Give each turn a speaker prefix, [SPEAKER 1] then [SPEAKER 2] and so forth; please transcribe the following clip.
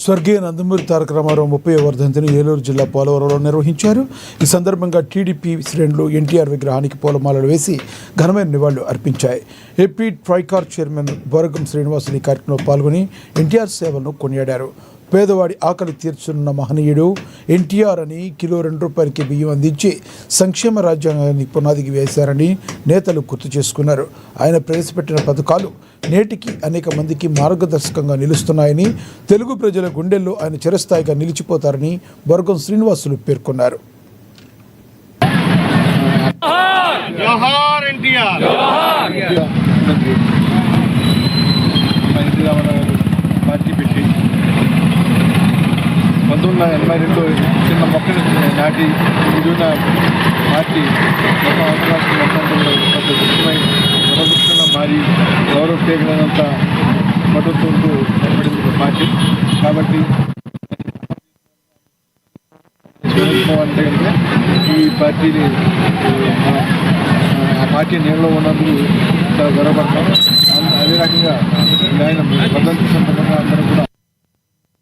[SPEAKER 1] స్వర్గీయ నందమూరి తారక రామారావు 30వ వర్ధంతిని ఏలూరు జిల్లా పోలవరంలో నిర్వహించారు. ఈ సందర్భంగా టీడీపీ శ్రేణులు ఎన్టీఆర్ విగ్రహానికి పూలమాలలు వేసి ఘనమైన నివాళులు అర్పించాయి. ఏపీ ట్రైకార్ చైర్మన్ బొరగం శ్రీనివాసులు ఈ కార్యక్రమంలో పాల్గొని ఎన్టీఆర్ సేవలను కొనియాడారు. పేదవాడి ఆకలి తీర్చున్న మహనీయుడు ఎన్టీఆర్ అని కిలో ₹2 బియ్యం అందించి సంక్షేమ రాజ్యాంగాన్ని పునాదికి వేశారని నేతలు గుర్తు చేసుకున్నారు. ఆయన ప్రవేశపెట్టిన పథకాలు నేటికి అనేక మందికి మార్గదర్శకంగా నిలుస్తున్నాయని, తెలుగు ప్రజల గుండెల్లో ఆయన చిరస్థాయిగా నిలిచిపోతారని బొరగం శ్రీనివాసులు పేర్కొన్నారు.
[SPEAKER 2] జోహార్ ఎన్టీఆర్. 1982 చిన్న మొక్కని నాటి ఇదిన్న పార్టీ మొత్తం అవసరాలు మొత్తం మొదలుస్తున్న మారి గౌరవ పేగలంత మద్దతుతో ఏర్పడింది పార్టీ. కాబట్టి అంటే ఈ పార్టీని ఆ పార్టీ నీళ్ళలో ఉన్నందుకు చాలా గర్వపడతాం. అదే రకంగా ఆయన వర్ధంతి సందర్భంగా అందరూ కూడా